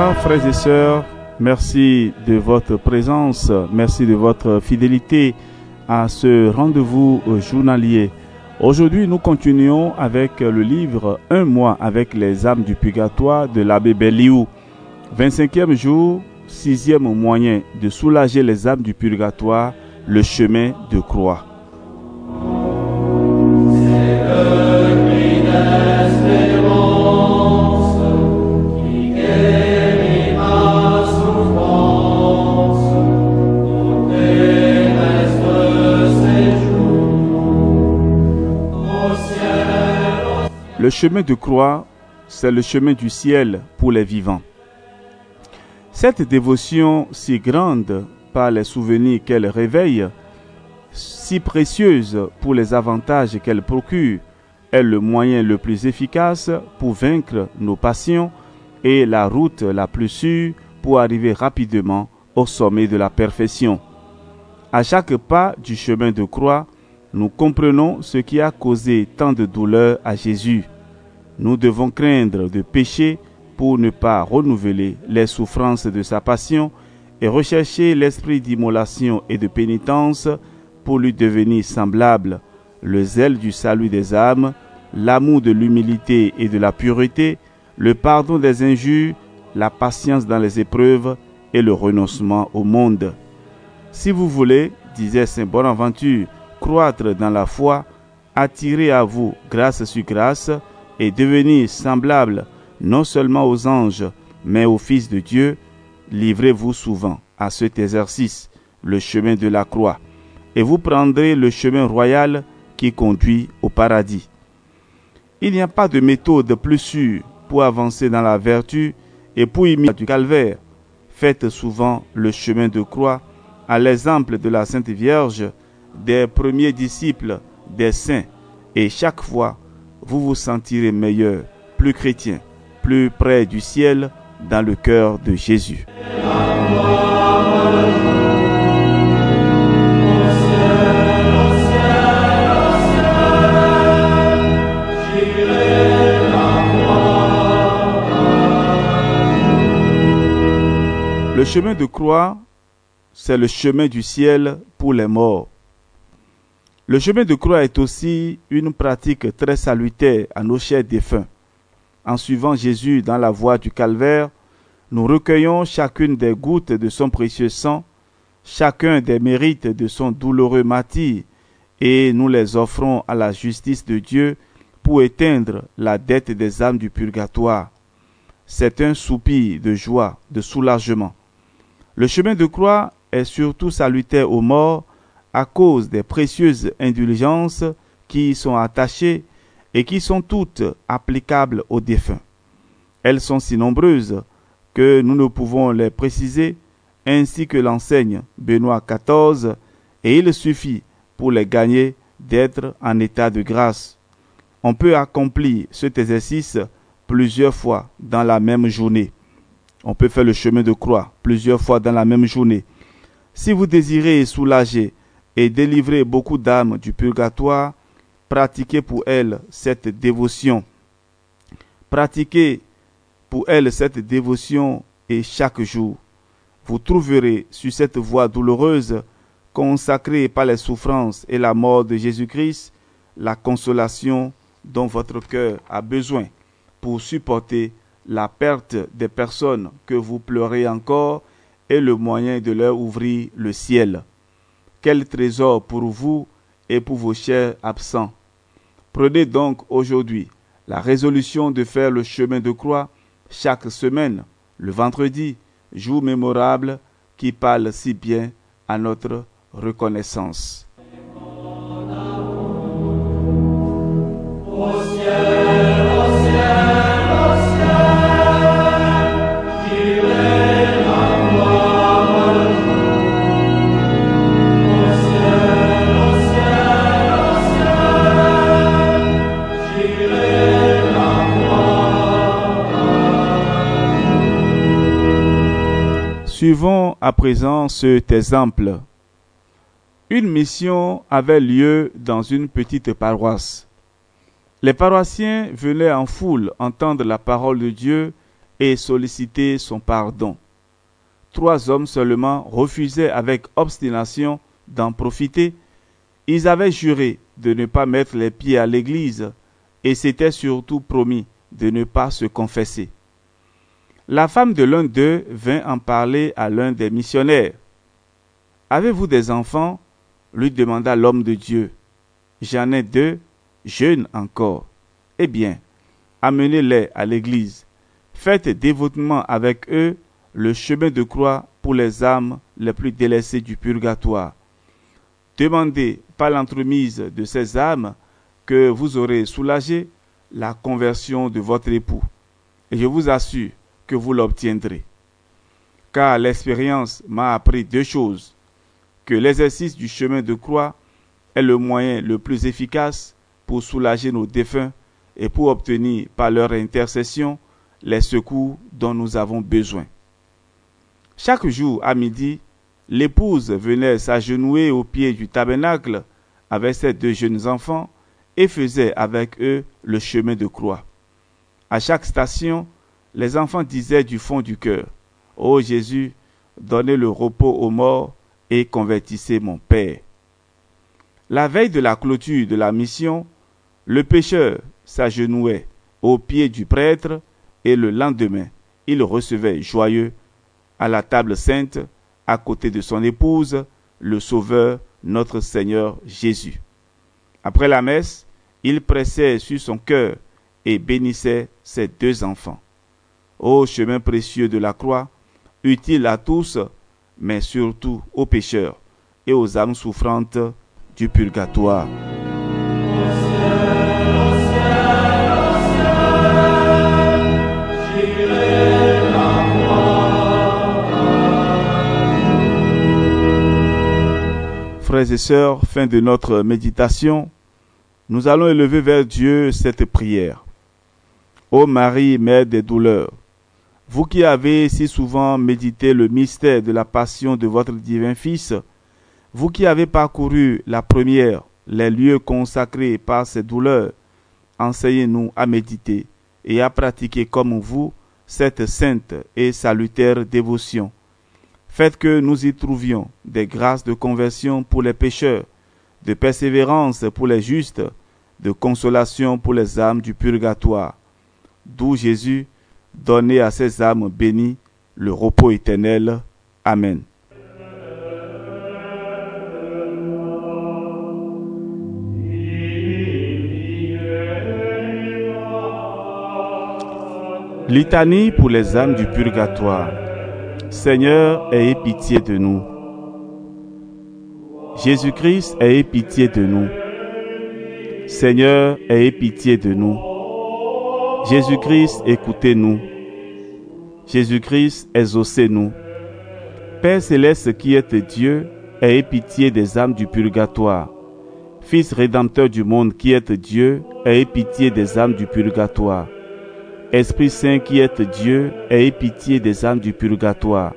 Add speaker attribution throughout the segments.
Speaker 1: Bonsoir frères et sœurs, merci de votre présence, merci de votre fidélité à ce rendez-vous journalier. Aujourd'hui, nous continuons avec le livre « Un mois avec les âmes du purgatoire » de l'abbé Belliou. 25e jour, 6e moyen de soulager les âmes du purgatoire, le chemin de croix. Le chemin de croix, c'est le chemin du ciel pour les vivants. Cette dévotion si grande par les souvenirs qu'elle réveille, si précieuse pour les avantages qu'elle procure, est le moyen le plus efficace pour vaincre nos passions et la route la plus sûre pour arriver rapidement au sommet de la perfection. À chaque pas du chemin de croix, nous comprenons ce qui a causé tant de douleur à Jésus. Nous devons craindre de pécher pour ne pas renouveler les souffrances de sa passion et rechercher l'esprit d'immolation et de pénitence pour lui devenir semblable, le zèle du salut des âmes, l'amour de l'humilité et de la pureté, le pardon des injures, la patience dans les épreuves et le renoncement au monde. Si vous voulez, disait saint Bonaventure, croître dans la foi, attirer à vous grâce sur grâce et devenir semblable non seulement aux anges, mais au Fils de Dieu, livrez-vous souvent à cet exercice, le chemin de la croix, et vous prendrez le chemin royal qui conduit au paradis. Il n'y a pas de méthode plus sûre pour avancer dans la vertu et pour imiter du calvaire. Faites souvent le chemin de croix à l'exemple de la Sainte Vierge, des premiers disciples, des saints, et chaque fois, vous vous sentirez meilleur, plus chrétien, plus près du ciel, dans le cœur de Jésus. Le chemin de croix, c'est le chemin du ciel pour les morts. Le chemin de croix est aussi une pratique très salutaire à nos chers défunts. En suivant Jésus dans la voie du calvaire, nous recueillons chacune des gouttes de son précieux sang, chacun des mérites de son douloureux martyre, et nous les offrons à la justice de Dieu pour éteindre la dette des âmes du purgatoire. C'est un soupir de joie, de soulagement. Le chemin de croix est surtout salutaire aux morts à cause des précieuses indulgences qui y sont attachées et qui sont toutes applicables aux défunts. Elles sont si nombreuses que nous ne pouvons les préciser, ainsi que l'enseigne Benoît XIV, et il suffit pour les gagner d'être en état de grâce. On peut accomplir cet exercice plusieurs fois dans la même journée. On peut faire le chemin de croix plusieurs fois dans la même journée. Si vous désirez soulager et délivrer beaucoup d'âmes du purgatoire, pratiquez pour elles cette dévotion. Pratiquez pour elles cette dévotion et chaque jour, vous trouverez sur cette voie douloureuse, consacrée par les souffrances et la mort de Jésus-Christ, la consolation dont votre cœur a besoin pour supporter la perte des personnes que vous pleurez encore et le moyen de leur ouvrir le ciel. Quel trésor pour vous et pour vos chers absents. Prenez donc aujourd'hui la résolution de faire le chemin de croix chaque semaine, le vendredi, jour mémorable qui parle si bien à notre reconnaissance. Suivons à présent cet exemple. Une mission avait lieu dans une petite paroisse. Les paroissiens venaient en foule entendre la parole de Dieu et solliciter son pardon. 3 hommes seulement refusaient avec obstination d'en profiter. Ils avaient juré de ne pas mettre les pieds à l'église et s'étaient surtout promis de ne pas se confesser. La femme de l'un d'eux vint en parler à l'un des missionnaires. « Avez-vous des enfants ?» lui demanda l'homme de Dieu. « J'en ai 2, jeunes encore. » « Eh bien, amenez-les à l'église. Faites dévotement avec eux le chemin de croix pour les âmes les plus délaissées du purgatoire. Demandez par l'entremise de ces âmes que vous aurez soulagé la conversion de votre époux. Et je vous assure que vous l'obtiendrez. Car l'expérience m'a appris 2 choses. Que l'exercice du chemin de croix est le moyen le plus efficace pour soulager nos défunts et pour obtenir par leur intercession les secours dont nous avons besoin. Chaque jour à midi, l'épouse venait s'agenouiller au pied du tabernacle avec ses 2 jeunes enfants et faisait avec eux le chemin de croix. À chaque station, les enfants disaient du fond du cœur, « Ô Jésus, donnez le repos aux morts et convertissez mon Père. » La veille de la clôture de la mission, le pécheur s'agenouillait au pied du prêtre et le lendemain, il recevait joyeux à la table sainte à côté de son épouse, le Sauveur, notre Seigneur Jésus. Après la messe, il pressait sur son cœur et bénissait ses 2 enfants. Ô chemin précieux de la croix, utile à tous, mais surtout aux pécheurs et aux âmes souffrantes du purgatoire. Frères et sœurs, fin de notre méditation, nous allons élever vers Dieu cette prière. Ô Marie, Mère des douleurs, vous qui avez si souvent médité le mystère de la passion de votre divin Fils, vous qui avez parcouru la première, les lieux consacrés par ces douleurs, enseignez-nous à méditer et à pratiquer comme vous cette sainte et salutaire dévotion. Faites que nous y trouvions des grâces de conversion pour les pécheurs, de persévérance pour les justes, de consolation pour les âmes du purgatoire. D'où Jésus, donnez à ces âmes bénies le repos éternel. Amen. Litanie pour les âmes du purgatoire. Seigneur, ayez pitié de nous. Jésus-Christ, ayez pitié de nous. Seigneur, ayez pitié de nous. Jésus-Christ, écoutez-nous. Jésus-Christ, exaucez-nous. Père céleste qui êtes Dieu, ayez pitié des âmes du purgatoire. Fils rédempteur du monde qui êtes Dieu, ayez pitié des âmes du purgatoire. Esprit Saint qui êtes Dieu, ayez pitié des âmes du purgatoire.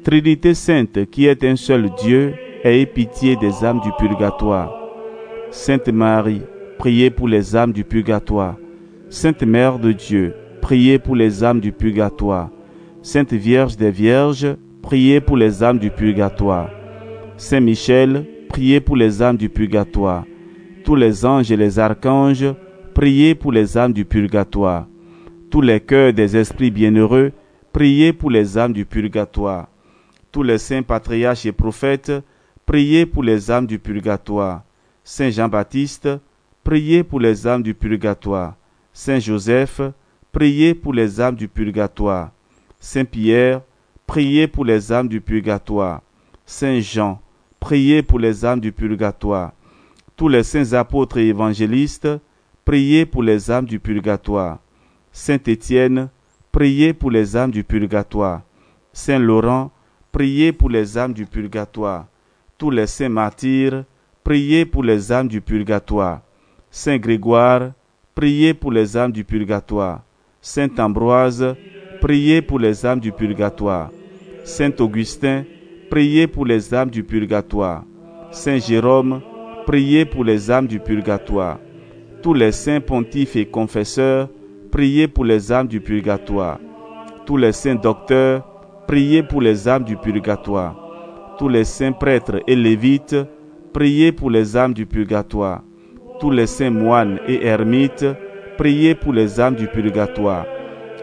Speaker 1: Trinité Sainte qui est un seul Dieu, ayez pitié des âmes du purgatoire. Sainte Marie, priez pour les âmes du purgatoire. Sainte Mère de Dieu, priez pour les âmes du purgatoire. Sainte Vierge des Vierges, priez pour les âmes du purgatoire. Saint Michel, priez pour les âmes du purgatoire. Tous les anges et les archanges, priez pour les âmes du purgatoire. Tous les cœurs des esprits bienheureux, priez pour les âmes du purgatoire. Tous les saints patriarches et prophètes, priez pour les âmes du purgatoire. Saint Jean-Baptiste, priez pour les âmes du purgatoire. Saint Joseph, priez pour les âmes du purgatoire. Saint Pierre, priez pour les âmes du purgatoire. Saint Jean, priez pour les âmes du purgatoire. Tous les saints apôtres et évangélistes, priez pour les âmes du purgatoire. Saint Étienne, priez pour les âmes du purgatoire. Saint Laurent, priez pour les âmes du purgatoire. Tous les saints martyrs, priez pour les âmes du purgatoire. Saint Grégoire, priez pour les âmes du purgatoire. Saint Ambroise, priez pour les âmes du purgatoire. Saint Augustin, priez pour les âmes du purgatoire. Saint Jérôme, priez pour les âmes du purgatoire. Tous les saints pontifes et confesseurs, priez pour les âmes du purgatoire. tous les saints docteurs, priez pour les âmes du purgatoire. Tous les saints prêtres et lévites, priez pour les âmes du purgatoire. Tous les saints moines et ermites, priez pour les âmes du purgatoire.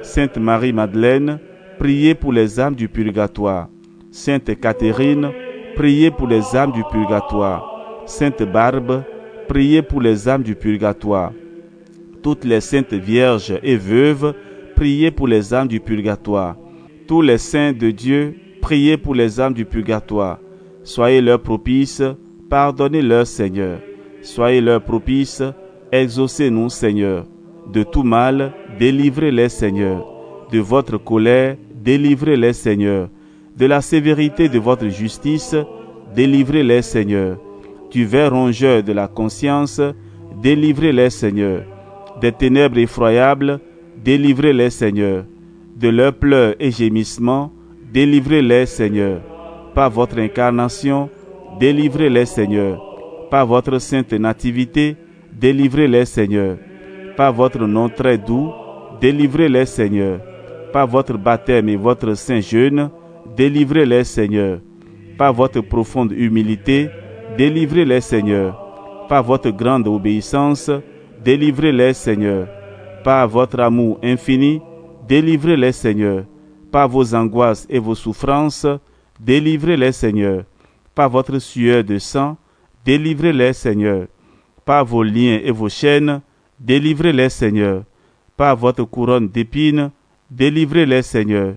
Speaker 1: Sainte Marie-Madeleine, priez pour les âmes du purgatoire. Sainte Catherine, priez pour les âmes du purgatoire. Sainte Barbe, priez pour les âmes du purgatoire. Toutes les saintes vierges et veuves, priez pour les âmes du purgatoire. Tous les saints de Dieu, priez pour les âmes du purgatoire. Soyez leurs propices, pardonnez-leur, Seigneur. Soyez leurs propices, exaucez-nous, Seigneur. De tout mal, délivrez-les, Seigneur. De votre colère, délivrez-les, Seigneur. De la sévérité de votre justice, délivrez-les, Seigneur. Du ver rongeur de la conscience, délivrez-les, Seigneur. Des ténèbres effroyables, délivrez-les, Seigneur. De leurs pleurs et gémissements, délivrez-les, Seigneur. Par votre incarnation, délivrez-les, Seigneur. Par votre sainte nativité, délivrez-les, Seigneur. Par votre nom très doux, délivrez-les, Seigneur. Par votre baptême et votre saint jeûne, délivrez-les, Seigneur. Par votre profonde humilité, délivrez-les, Seigneur. Par votre grande obéissance, délivrez-les, Seigneur. Par votre amour infini, délivrez-les, Seigneur. Par vos angoisses et vos souffrances, délivrez-les, Seigneur. Par votre sueur de sang, délivrez-les, Seigneur. Par vos liens et vos chaînes, délivrez-les, Seigneur. Par votre couronne d'épines, délivrez-les, Seigneur.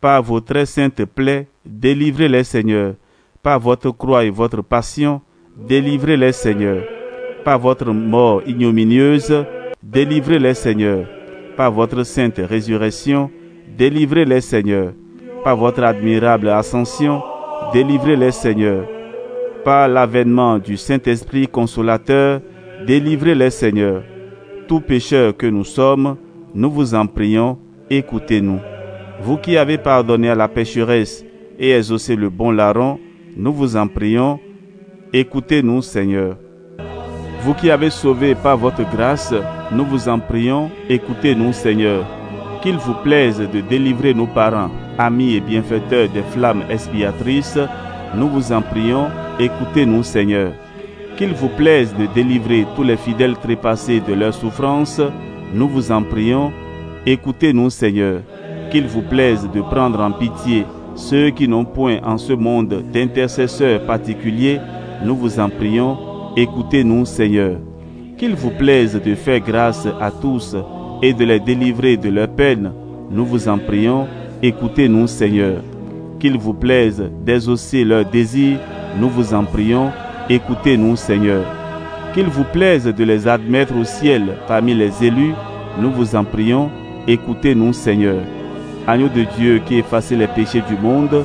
Speaker 1: Par vos très saintes plaies, délivrez-les, Seigneur. Par votre croix et votre passion, délivrez-les, Seigneur. Par votre mort ignominieuse, délivrez-les, Seigneur. Par votre sainte résurrection, délivrez-les, Seigneur. Par votre admirable ascension, délivrez-les, Seigneur. Par l'avènement du Saint-Esprit consolateur, délivrez-les, Seigneur. Tout pécheur que nous sommes, nous vous en prions, écoutez-nous. Vous qui avez pardonné à la pécheresse et exaucé le bon larron, nous vous en prions, écoutez-nous, Seigneur. Vous qui avez sauvé par votre grâce, nous vous en prions, écoutez-nous, Seigneur. Qu'il vous plaise de délivrer nos parents, amis et bienfaiteurs des flammes expiatrices, nous vous en prions, écoutez-nous, Seigneur. Qu'il vous plaise de délivrer tous les fidèles trépassés de leurs souffrances, nous vous en prions, écoutez-nous, Seigneur. Qu'il vous plaise de prendre en pitié ceux qui n'ont point en ce monde d'intercesseurs particuliers, nous vous en prions, écoutez-nous, Seigneur. Qu'il vous plaise de faire grâce à tous et de les délivrer de leurs peines, nous vous en prions, écoutez-nous, Seigneur. Qu'il vous plaise d'exaucer leurs désirs, nous vous en prions, écoutez-nous, Seigneur. Qu'il vous plaise de les admettre au ciel parmi les élus, nous vous en prions, écoutez-nous, Seigneur. Agneau de Dieu qui effacez les péchés du monde,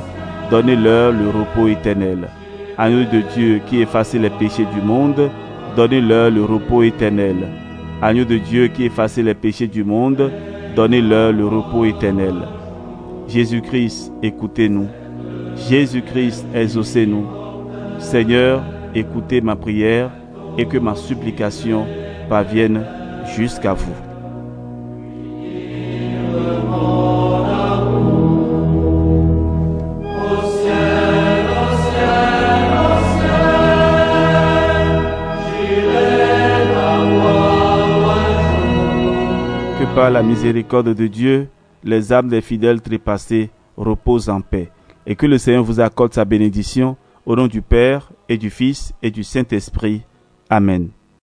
Speaker 1: donnez-leur le repos éternel. Agneau de Dieu qui effacez les péchés du monde, donnez-leur le repos éternel. Agneau de Dieu qui effacez les péchés du monde, donnez-leur le repos éternel. Jésus-Christ, écoutez-nous. Jésus-Christ, exaucez-nous. Seigneur, écoutez ma prière et que ma supplication parvienne jusqu'à vous. Que par la miséricorde de Dieu, les âmes des fidèles trépassés reposent en paix et que le Seigneur vous accorde sa bénédiction au nom du Père et du Fils et du Saint-Esprit. Amen.